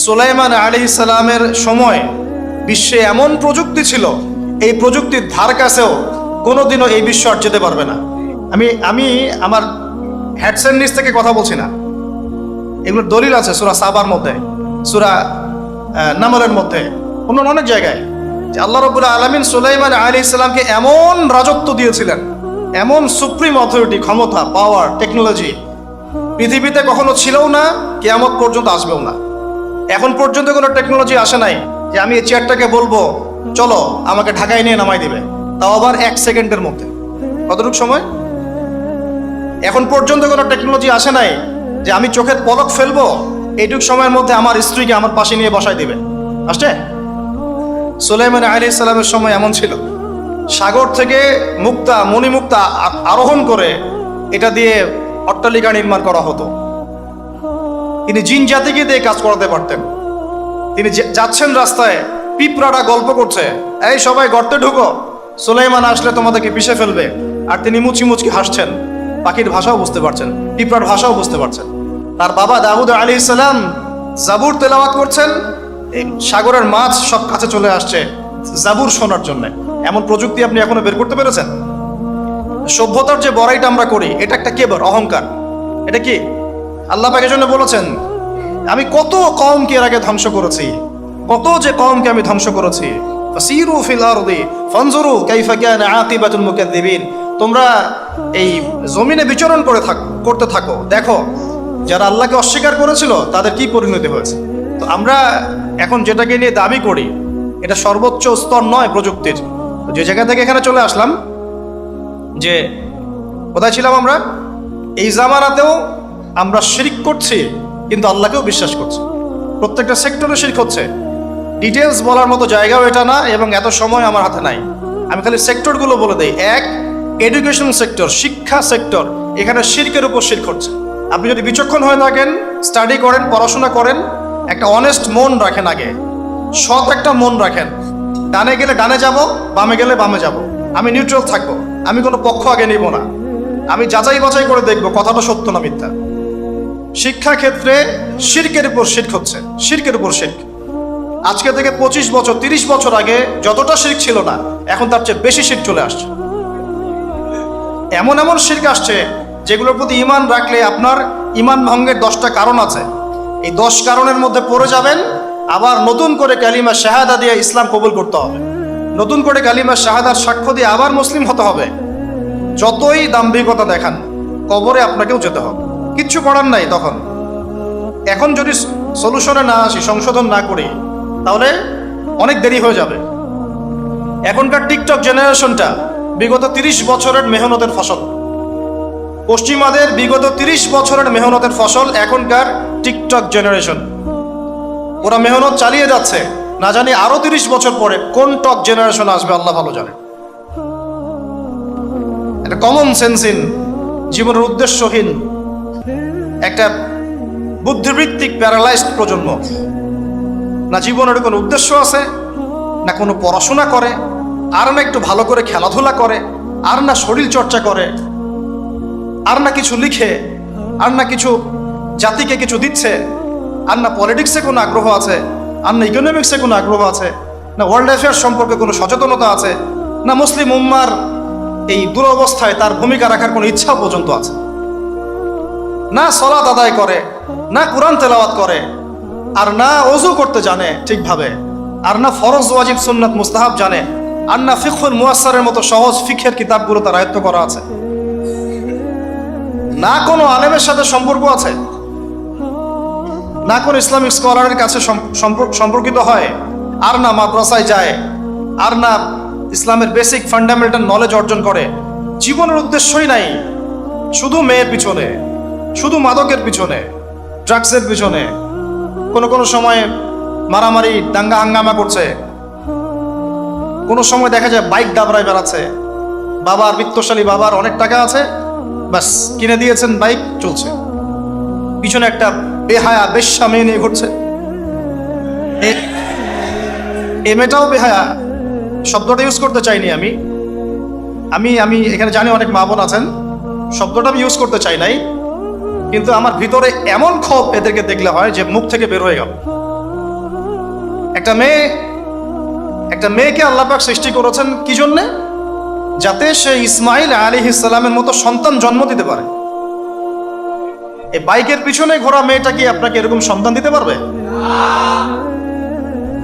সুলাইমান আলাইহিস সালামের সময় বিশ্বে এমন প্রযুক্তি ছিল, এই প্রযুক্তির ধার কাছেও কোনোদিনও এই বিশ্ব আর যেতে পারবে না। আমি আমার হেডসেট নিচ থেকে কথা বলছি না, এগুলোর দলিল আছে সূরা সাবার মধ্যে, সূরা নামলের মধ্যে, অন্য অনেক জায়গায়, যে আল্লাহ রাব্বুল আলামিন সুলাইমান আলাইহিস সালামকে এমন রাজত্ব দিয়েছিলেন, এমন সুপ্রিম অথরিটি, ক্ষমতা, পাওয়ার, টেকনোলজি পৃথিবীতে কখনো ছিলও না, কিয়ামত পর্যন্ত আসবেও না। এখন পর্যন্ত কোনো টেকনোলজি আসে নাই যে আমি এই চেয়ারটাকে বলবো চলো আমাকে ঢাকায় নিয়ে নামাই দিবে, তাও আবার 1 সেকেন্ডের মধ্যে। কতটুকু সময়? এখন পর্যন্ত কোনো টেকনোলজি আসে নাই যে আমি চোখের পলক ফেলবো এইটুক সময়ের মধ্যে আমার স্ত্রীকে আমার পাশে নিয়ে বসাই দিবে। আসছে? সুলাইমান আলাইহিস সালামের সময় এমন ছিল, সাগর থেকে মুক্তা, মণিমুক্তা আরোহণ করে এটা দিয়ে অট্টালিকা নির্মাণ করা হতো। তিনি জিন জাতিকে দিয়ে কাজ করাতে পারতেন। তিনি যাচ্ছেন রাস্তায়, পিঁপড়াটা গল্প করছে, এই সবাই গর্তে ঢুকো, সুলাইমান আসলে তোমাদেরকে পিষে ফেলবে, আর তিনি মুচকি মুচকি হাসছেন, পাখির ভাষাও বুঝতে পারছেন, পিঁপড়ার ভাষাও বুঝতে পারছেন। তার বাবা দাউদ আলাইহিস সালাম জাবুর তেলাওয়াত করছেন, এই সাগরের মাছ সব কাছে চলে আসছে জাবুর শোনার জন্য। এমন প্রযুক্তি আপনি এখনো বের করতে পেরেছেন? সভ্যতার যে বড়াইটা আমরা করি, এটা একটা কেবর, অহংকার। এটা কি? আল্লাহ পাক এজন্য বলেছেন, আমি কত কওমকে এর আগে ধ্বংস করেছি, কত যে কওমকে আমি ধ্বংস করেছি। ফাসিরু ফিল আরদি ফানজুরু কাইফা কানা আকিবাতুল মুকাদ্দিবিন। তোমরা এই জমিনে বিচরণ করতে থাকো, দেখো যারা আল্লাহকে অস্বীকার করেছিল তাদের কি পরিণতি হয়েছে। তো আমরা এখন যেটাকে নিয়ে দাবি করি, এটা সর্বোচ্চ স্তর নয় প্রযুক্তির। যে জায়গা থেকে এখানে চলে আসলাম, যে কোথায় ছিলাম আমরা, এই জামানাতেও আমরা শিরক করছি, কিন্তু আল্লাহকেও বিশ্বাস করছি। প্রত্যেকটা সেক্টরে শিরক হচ্ছে। ডিটেলস বলার মতো জায়গাও এটা না, এবং এত সময় আমার হাতে নাই। আমি খালি সেক্টরগুলো বলে দেই। 1, এডুকেশন সেক্টর, শিক্ষা সেক্টর, এখানে শিরকের উপর শিরক হচ্ছে। আপনি যদি বিচক্ষণ হয়ে থাকেন, স্টাডি করেন, পড়াশোনা করেন, একটা অনেস্ট মন রাখেন, আগে সৎ একটা মন রাখেন। ডানে গেলে ডানে যাব, বামে গেলে বামে যাব, আমি নিউট্রাল থাকবো, আমি কোনো পক্ষ আগে নিব না, আমি যাচাই বাছাই করে দেখবো কথাটা সত্য না মিথ্যা। শিক্ষা ক্ষেত্রে শিরকের উপর শিরক হচ্ছে, শিরকের উপর শিরক। আজকে থেকে 25 বছর 30 বছর আগে যতটা শিরক ছিল না, এখন তার চেয়ে বেশি শিরক চলে আসছে। এমন এমন শিরক আসছে যেগুলোর প্রতি ঈমান রাখলে আপনার ঈমান ভঙ্গের 10টা কারণ আছে। এই 10 কারণের মধ্যে পড়ে যাবেন, আবার নতুন করে কালিমা শাহাদা দিয়ে ইসলাম কবুল করতে হবে, নতুন করে কালিমা শাহাদার সাক্ষ্য দিয়ে আবার মুসলিম হতে হবে। যতই দাম্ভিকতা দেখান, কবরে আপনাকেও যেতে হবে, কিচ্ছু করার নাই তখন। এখন যদি সলিউশনে না আসি, সংশোধন না করি, তাহলে অনেক দেরি হয়ে যাবে। এখনকার টিকটক জেনারেশনটা বিগত 30 বছরের মেহনতের ফসল। পশ্চিমাদের বিগত 30 বছরের মেহনতের ফসল এখনকার টিকটক জেনারেশন। ওরা মেহনত চালিয়ে যাচ্ছে, না জানি আরো 30 বছর পরে কোন টক জেনারেশন আসবে আল্লাহ ভালো জানে। একটা কমন সেন্সহীন, জীবনের উদ্দেশ্যহীন, একটা বুদ্ধিবৃত্তিক প্যারালাইজড প্রজন্ম। না জীবনের কোনো উদ্দেশ্য আছে, না কোনো পড়াশোনা করে, আর না একটু ভালো করে খেলাধুলা করে, আর না শরীর চর্চা করে, আর না কিছু লিখে, আর না কিছু জাতিকে কিছু দিচ্ছে, আর না পলিটিক্সে কোনো আগ্রহ আছে, আর না ইকোনমিক্সে কোনো আগ্রহ আছে, না ওয়ার্ল্ড অ্যাফেয়ার্স সম্পর্কে কোনো সচেতনতা আছে, না মুসলিম উম্মার এই দুরবস্থায় তার ভূমিকা রাখার কোনো ইচ্ছা পর্যন্ত আছে। না সালাত আদায় করে, না কুরআন তেলাওয়াত করে, আর না ওযু করতে জানে ঠিকভাবে, আর না ফরজ ওয়াজিব সুন্নাত মুস্তাহাব জানে, আর না ফিকহুল মুয়াসসারের মতো সহজ ফিকহের কিতাবগুলো তার আয়ত্ত করা আছে, না কোনো আলেমের সাথে সম্পর্ক আছে, না কোনো ইসলামিক স্কলারের কাছে সম্পর্কিত হয়, আর না মাদ্রাসায় যায়, আর না ইসলামের বেসিক ফান্ডামেন্টাল নলেজ অর্জন করে। জীবনের উদ্দেশ্যই নাই, শুধু মেয়ের পিছনে, শুধু মাদকের পিছনে, ড্রাগসের পিছনে, কোনো সময় মারামারি দাঙ্গা হাঙ্গামা করছে, কোনো সময় দেখা যায় বাইক দাবড়ায় বেড়াচ্ছে। বাবার বিত্তশালী, বাবার অনেক টাকা আছে, ব্যাস কিনে দিয়েছেন বাইক, চলছে। পিছনে একটা বেহায়া বেশ্যা মেয়ে নিয়ে ঘুরছে। এ মেয়েটাও বেহায়া, শব্দটা ইউজ করতে চাইনি আমি আমি আমি এখানে জানি অনেক মা বোন আছেন, শব্দটা আমি ইউজ করতে চাই নাই, কিন্তু আমার ভিতরে এমন ক্ষোভ এদেরকে দেখলে হয় যে মুখ থেকে বের হয়ে গেল। একটা মেয়েকে আল্লাহ পাক সৃষ্টি করেছেন কি জন্যে? যাতে সে ইসমাইল আলাইহিস সালামের মতো সন্তান জন্ম দিতে পারে। এই বাইকের পিছনে ঘোরা মেয়েটা কি আপনাকে এরকম সন্তান দিতে পারবে?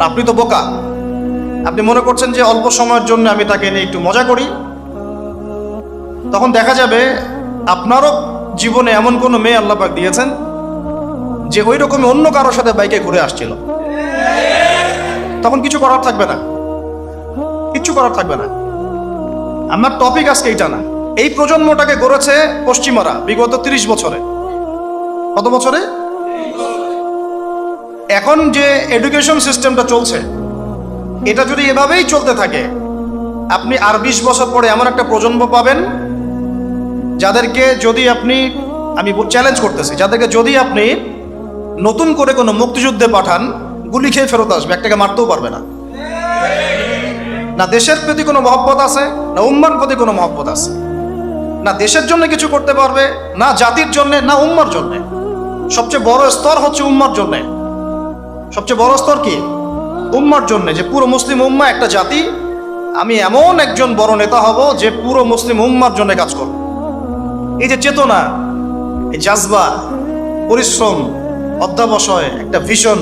আপনি তো বোকা। আপনি মনে করছেন যে অল্প সময়ের জন্য আমি তাকে নিয়ে একটু মজা করি। তখন দেখা যাবে আপনারও জীবনে এমন কোনো মেয়ে আল্লাহ পাক দিয়েছেন যে ওই রকমই অন্য কারোর সাথে বাইকে ঘুরে আসছিল। তখন কিছু করার থাকবে না, কিচ্ছু করার থাকবে না। আমার টপিক আজকে এইটা না। এই প্রজন্মটাকে গড়েছে পশ্চিমারা বিগত 30 বছরে। কত বছরে? এখন যে এডুকেশন সিস্টেমটা চলছে, এটা যদি এভাবেই চলতে থাকে, আপনি আর 20 বছর পরে এমন একটা প্রজন্ম পাবেন যাদেরকে যদি আপনি, আমি চ্যালেঞ্জ করতেছি, যাদেরকে যদি আপনি নতুন করে কোনো মুক্তিযুদ্ধে পাঠান, গুলি খেয়ে ফেরত আসবে, একটাকে মারতেও পারবে না। না দেশের প্রতি কোনো মহব্বত আছে, না উম্মার প্রতি কোনো মহব্বত আছে, না দেশের জন্য কিছু করতে পারবে, না জাতির জন্য, না উম্মার জন্য। সবচেয়ে বড় স্তর হচ্ছে উম্মার জন্য। সবচেয়ে বড় স্তর কি? উম্মার জন্য, যে পুরো মুসলিম উম্মা একটা জাতি, আমি এমন একজন বড় নেতা হব যে পুরো মুসলিম উম্মার জন্য কাজ করব। এই যে চেতনা, এই জাজবা, পরিশ্রম, অধ্যাবসায়, একটা ভিশন,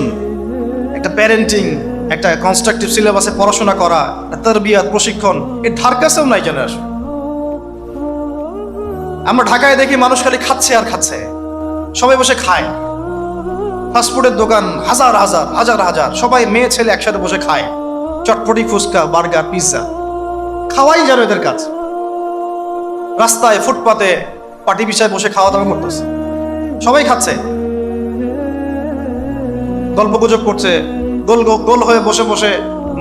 একটা প্যারেন্টিং, একটা কনস্ট্রাকটিভ সিলেবাসে পড়াশোনা করা, তারবিয়াত, প্রশিক্ষণ, এর ধার কাছেও নাই জানে আসে। আমরা ঢাকায় দেখি মানুষ খালি খাচ্ছে আর খাচ্ছে, সবাই বসে খায়। ফাস্টফুডের দোকান হাজার হাজার হাজার হাজার, সবাই মেয়ে ছেলে একসাথে বসে খায়, চটপটি, ফুচকা, বার্গার, পিৎজা, খাওয়াই যেন এদের কাজ। রাস্তায় ফুটপাতে পাটি বিছায় বসে খাওয়া দাওয়া করতেছে, সবাই খাচ্ছে, গল্প গুজব করছে, গোল গোল হয়ে বসে বসে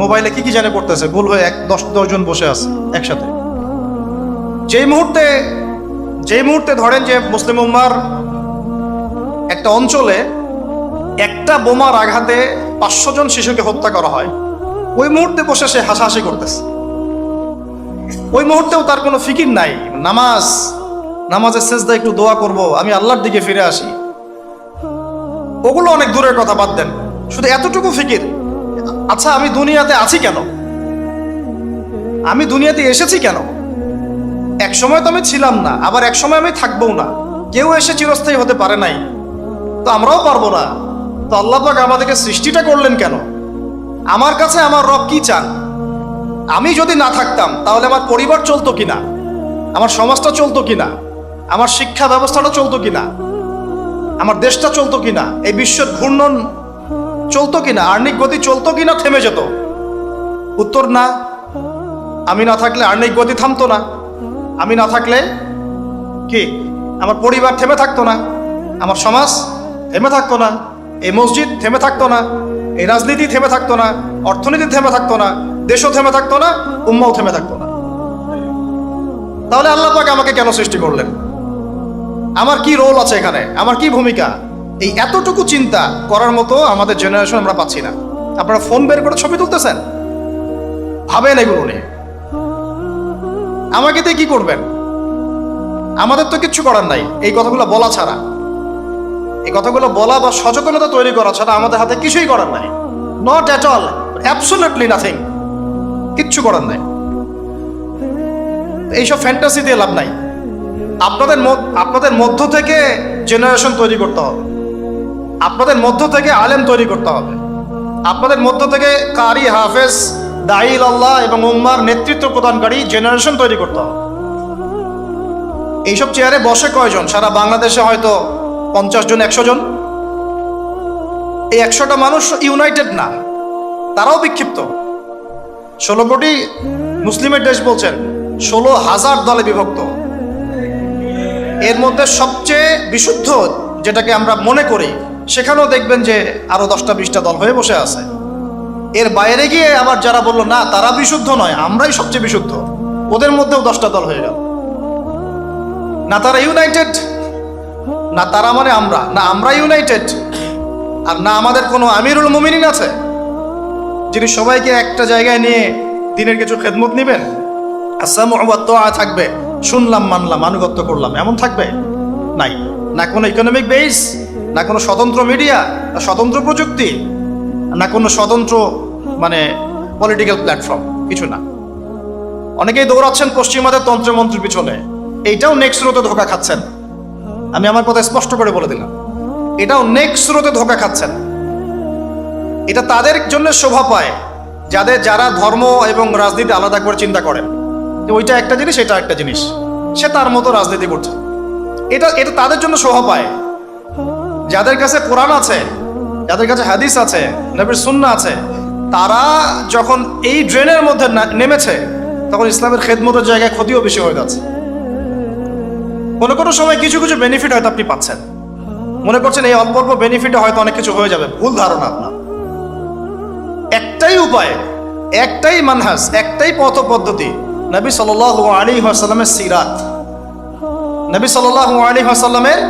মোবাইলে কি জানে করতেছে, গোল হয়ে 10 জন বসে আছে একসাথে। যেই মুহূর্তে ধরেন যে মুসলিম উম্মার একটা অঞ্চলে একটা বোমার আঘাতে 500 জন শিশুকে হত্যা করা হয়, ওই মুহূর্তে বসে সে হাসাহাসি করতেছে। ওই মুহূর্তেও তার কোনো ফিকির নাই, নামাজের সেজদা একটু দোয়া করব, আমি আল্লাহর দিকে ফিরে আসি, ওগুলো অনেক দূরের কথা, বাদ দেন। শুধু এতটুকু ফিকির, আচ্ছা আমি দুনিয়াতে আছি কেন, আমি দুনিয়াতে এসেছি কেন? এক সময় তো আমি ছিলাম না, আবার এক সময় আমি থাকবও না। কেউ এসে চিরস্থায়ী হতে পারে নাই, তো আমরাও পারবো না। তো আল্লাহ পাক আমাদেরকে সৃষ্টিটা করলেন কেন? আমার কাছে আমার রব কি চান? আমি যদি না থাকতাম তাহলে আমার পরিবার চলতো কিনা, আমার সমাজটা চলতো কিনা, আমার শিক্ষা ব্যবস্থাটা চলতো কিনা, আমার দেশটা চলতো কিনা, এই বিশ্বের ঘূর্ণন চলতো কিনা, আর্নিক গতি চলতো কিনা, থেমে যেত? উত্তর না। আমি না থাকলে আর্নিক গতি থামতো না। আমি না থাকলে কি আমার পরিবার থেমে থাকতো না, আমার সমাজ থেমে থাকতো না, এই মসজিদ থেমে থাকতো না, এই রাজনীতি থেমে থাকতো না, অর্থনীতি থেমে থাকতো না, দেশও থেমে থাকতো না, উম্মাও থেমে থাকতো না। তাহলে আল্লাহ পাক আমাকে কেন সৃষ্টি করলেন? আমার কি রোল আছে এখানে, আমার কি ভূমিকা? এই এতটুকু চিন্তা করার মতো আমাদের জেনারেশন আমরা পাচ্ছি না। আপনারা ফোন বের করে ছবি তুলতেছেন, ভাবেন এগুলো নিয়ে। আমাকে দিয়ে কি করবেন? আমাদের তো কিচ্ছু করার নাই এই কথাগুলো বলা ছাড়া। এই কথাগুলো বলা বা সচেতনতা তৈরি করা ছাড়া আমাদের হাতে কিছুই করার নাই। Not at all, absolutely nothing, কিচ্ছু করার নাই। এইসব ফ্যান্টাসি দিয়ে লাভ নাই। আপনাদের মধ্য থেকে জেনারেশন তৈরি করতে হবে, আপনাদের মধ্য থেকে আলেম তৈরি করতে হবে, আপনাদের মধ্য থেকে কারি, হাফেজ, দাঈল আল্লাহ এবং উম্মার নেতৃত্ব প্রদানকারী জেনারেশন তৈরি করতে হবে। এইসব চেয়ারে বসে কয়জন? সারা বাংলাদেশে হয়তো 50 জন, 100 জন। এই 100টা মানুষ ইউনাইটেড না, তারাও বিক্ষিপ্ত। 16 কোটি মুসলিমের দেশ বলছেন, 16,000 দলে বিভক্ত। এর মধ্যে সবচেয়ে বিশুদ্ধ যেটাকে আমরা মনে করি, সেখানেও দেখবেন যে আরো 10টা 20টা দল হয়ে বসে আছে। এর বাইরে গিয়ে আবার যারা বললো না তারা বিশুদ্ধ নয়, আমরাই সবচেয়ে বিশুদ্ধ, ওদের মধ্যেও 10টা দল হয়ে গেল। না তারা ইউনাইটেড, না তারা মানে আমরা, না আমরা ইউনাইটেড, আর না আমাদের কোনো আমিরুল মুমিনিন আছে যিনি সবাইকে একটা জায়গায় নিয়ে দিনের কিছু খেদমত নেবেন। আসসামু ওয়া তাআ থাকবে, শুনলাম মানলাম আনুগত্য করলাম, এমন থাকবে? নাই। না কোনো ইকোনমিক বেস, না কোনো স্বতন্ত্র মিডিয়া, না স্বতন্ত্র প্রযুক্তি, না কোনো স্বতন্ত্র মানে পলিটিক্যাল প্ল্যাটফর্ম, কিছু না। অনেকেই দৌড়াচ্ছেন পশ্চিমাদের তন্ত্রমন্ত্রের পিছনে, এইটাও নেক্সট স্রোতে ধোকা খাচ্ছেন। আমি আমার কথা স্পষ্ট করে বলে দিলাম, এটাও নেক্সট স্রোতে ধোকা খাচ্ছেন। এটা তাদের জন্য শোভা পায় যারা ধর্ম এবং রাজনীতি আলাদা করে চিন্তা করেন, ওইটা একটা জিনিস, এটা একটা জিনিস, সে তার মতো রাজনীতি করছে। এটা তাদের জন্য শোভা পায়। যাদের কাছে কোরআন আছে, যাদের কাছে হাদিস আছে, নবীর সুন্নাহ আছে, তারা যখন এই ড্রেনের মধ্যে নেমেছে, তখন ইসলামের খেদমতের জায়গায় ক্ষতিও বেশি হয়ে যাচ্ছে। কোনো সময় কিছু কিছু বেনিফিট হয়তো আপনি পাচ্ছেন, মনে করছেন এই অল্প অল্প বেনিফিটে হয়তো অনেক কিছু হয়ে যাবে। ভুল ধারণা আপনার। একটাই উপায়, একটাই মানহাজ, একটাই পথ পদ্ধতি, নবী সাল্লাল্লাহু আলাইহি ওয়াসাল্লামের সিরাত। নবী সাল্লাল্লাহু আলাইহি ওয়াসাল্লামের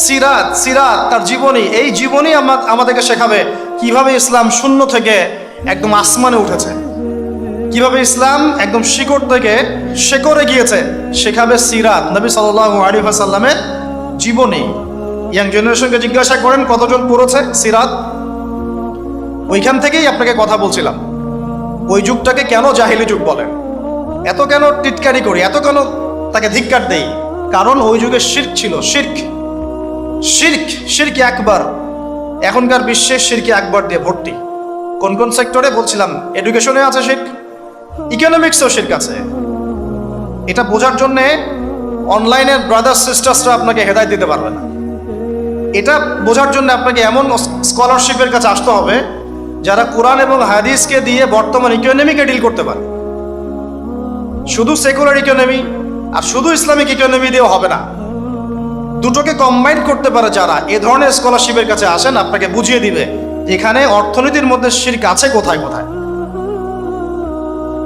সিরাত, তার জীবনী। এই জীবনী আমাদেরকে শেখাবে কিভাবে ইসলাম শূন্য থেকে একদম আসমানে উঠেছে, কিভাবে ইসলাম একদম শিকড় থেকে শেকড়ে গিয়েছে, শেখাবে সিরাত, নবী সাল্লাল্লাহু আলাইহি ওয়াসাল্লামের জীবনী। ইয়াং জেনারেশনকে জিজ্ঞাসা করেন কতজন পড়েছে সিরাত। ওইখান থেকেই আপনাকে কথা বলছিলাম, ওই যুগটাকে কেন জাহিলি যুগ বলেন, এত কেন টিটকারি করি, এত কেন তাকে ধিক্কার দেই? কারণ ওই যুগে শিরক ছিল, শিরক আকবার। এখনকার বিশ্বে শিরক আকবার দিয়ে ভর্তি। কোন কোন সেক্টরে বলছিলাম, এডুকেশনে আছে শিরক, ইকোনমিক্সেও শিরক আছে। এটা বোঝার জন্য অনলাইনের ব্রাদার্স সিস্টার্সরা আপনাকে হেদায়েত দিতে পারবে না। এটা বোঝার জন্য আপনাকে এমন স্কলারশিপের কাছে আসতে হবে যারা কোরআন এবং হাদিসকে দিয়ে বর্তমান ইকোনমিকে ডিল করতে পারে। শুধু সেকুলার ইকোনমি আর শুধু ইসলামিক ইকোনমি দিয়েও হবে না, দুটোকে কম্বাইন করতে পারে যারা, এ ধরনের স্কলারশিপের কাছে আসেন, আপনাকে বুঝিয়ে দিবে এখানে অর্থনীতির মধ্যে শিরক আছে কোথায় কোথায়।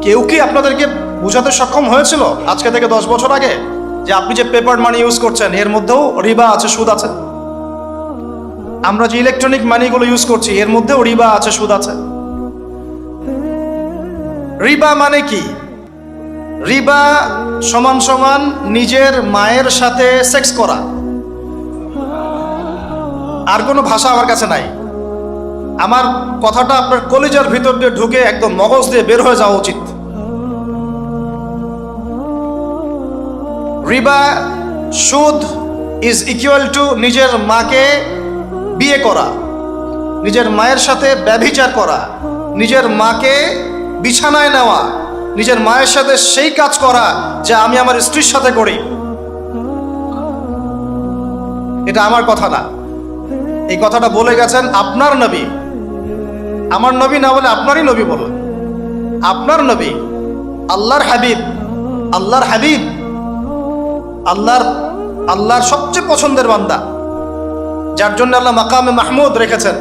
কেউ কি আপনাদেরকে বোঝাতে সক্ষম হয়েছিল আজকে থেকে 10 বছর আগে যে আপনি যে পেপার মানি ইউজ করছেন এর মধ্যেও রিবা আছে, সুদ আছে? আমরা যে ইলেকট্রনিক মানিগুলো ইউজ করছি এর মধ্যেও রিবা আছে, সুদ আছে। রিবা মানে কি? রিবা সমান সমান নিজের মায়ের সাথে সেক্স করা। আর কোনো ভাষা আমার কাছে নাই। আমার কথাটা আপনার কলিজার ভিতর দিয়ে ঢুকে একদম মগজ দিয়ে বের হয়ে যাওয়া উচিত। রিবা, সুদ ইজ ইকুয়াল টু নিজের মাকে বিয়ে করা, নিজের মায়ের সাথে ব্যভিচার করা, নিজের মাকে বিছানায় নেওয়া, নিজের মায়ের সাথে সেই কাজ করা যা আমি আমার স্ত্রীর সাথে করি। এটা আমার কথা না, এই কথাটা বলে গেছেন আপনার নবী। আমার নবী না বলে আপনারই নবী বলুন। আপনার নবী, আল্লাহর হাবিব, আল্লাহর সবচেয়ে পছন্দের বান্দা, যার জন্য আল্লাহ মাকামে মাহমুদ রেখেছেন,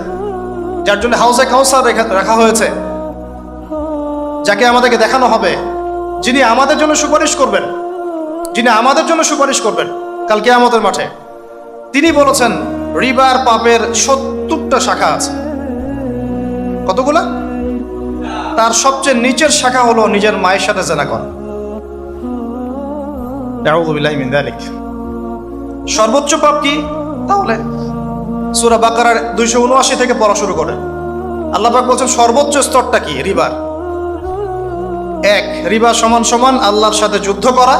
যার জন্য হাউজে কাউসার রাখা হয়েছে, যাকে আমাদেরকে দেখানো হবে, যিনি আমাদের জন্য সুপারিশ করবেন, কাল কিয়ামতের মাঠে। তিনি বলেছেন রিবার পাপের 70টা শাখা আছে। কতগুলা? তার সবচেয়ে নিচের শাখা হলো নিজের মায়ের সাথে জেনা করা। আউযু বিল্লাহি মিন যালিক। সর্বোচ্চ পাপ কি? তাহলে সূরা বাকারার 279 থেকে পড়া শুরু করেন। আল্লাহ পাক বলছেন সর্বোচ্চ স্তরটা কি? রিবার। 1, রিবা সমান সমান আল্লাহর সাথে যুদ্ধ করা।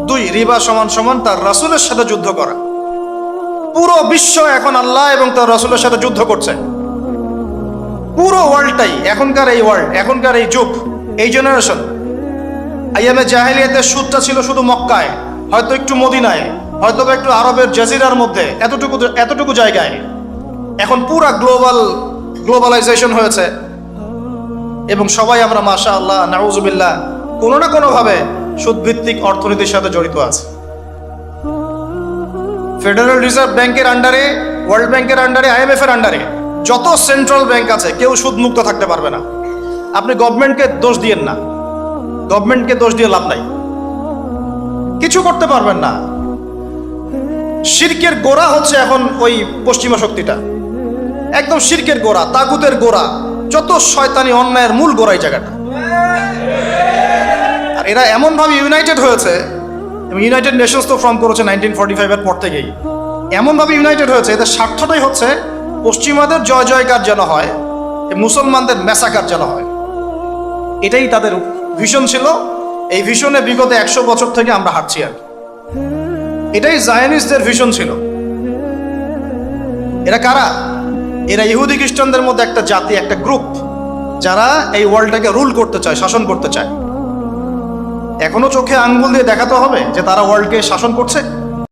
2, রিবা সমান সমান তার রাসূলের সাথে যুদ্ধ করা। পুরো বিশ্ব এখন আল্লাহ এবং তার রাসূলের সাথে যুদ্ধ করছে। পুরো ওয়ার্ল্ডটাই, এখনকার এই যুগ, এই জেনারেশন। আইয়ামে জাহেলিয়াতের সুদটা ছিল শুধু মক্কায়, হয়তো একটু মদিনায়, হয়তো একটু আরবের জাজিরার মধ্যে, এতটুকু জায়গায়। এখন পুরা গ্লোবালাইজেশন হয়েছে এবং সবাই আমরা মাশাআল্লাহ নাউযুবিল্লাহ কোনো না কোনোভাবে সুদভিত্তিক অর্থনীতির সাথে জড়িত আছে। ফেডারেল রিজার্ভ ব্যাংকের আন্ডারে, ওয়ার্ল্ড ব্যাংকের আন্ডারে, IMF এর আন্ডারে যত সেন্ট্রাল ব্যাংক আছে কেউ সুদমুক্ত থাকতে পারবে না। আপনি গভর্নমেন্টকে দোষ দিয়েন না, গভর্নমেন্টকে দোষ দিয়ে লাভ নাই, কিছু করতে পারবেন না। শিরকের গোড়া হচ্ছে এখন ওই পশ্চিমা শক্তিটা, একদম শিরকের গোড়া, তাগুতের গোড়া, যত শয়তানি অন্যায়ের মূল গোড়াই জায়গাটা। আর এরা এমনভাবে ইউনাইটেড হয়েছে, এবং ইউনাইটেড নেশনস তো ফর্ম করেছে 1945 এর পর থেকেই, এমনভাবে ইউনাইটেড হয়েছে, এদের স্বার্থটাই হচ্ছে পশ্চিমাদের জয় জয়কার যেন হয়, যে মুসলমানদের ম্যাসাকার যেন হয়, এটাই তাদের ভিশন ছিল। এই ভিশনে বিগত 100 বছর থেকে আমরা হাঁটছি আর কি। এটাই জায়নিস্টদের ভিশন ছিল। এরা কারা? এরা ইহুদি খ্রিস্টানদের মধ্যে একটা জাতি, একটা গ্রুপ, যারা এই ওয়ার্ল্ডটাকে রুল করতে চায়, শাসন করতে চায়। এখনো চোখে আঙ্গুল দিয়ে দেখাতে হবে যে তারা ওয়ার্ল্ডকে শাসন করছে?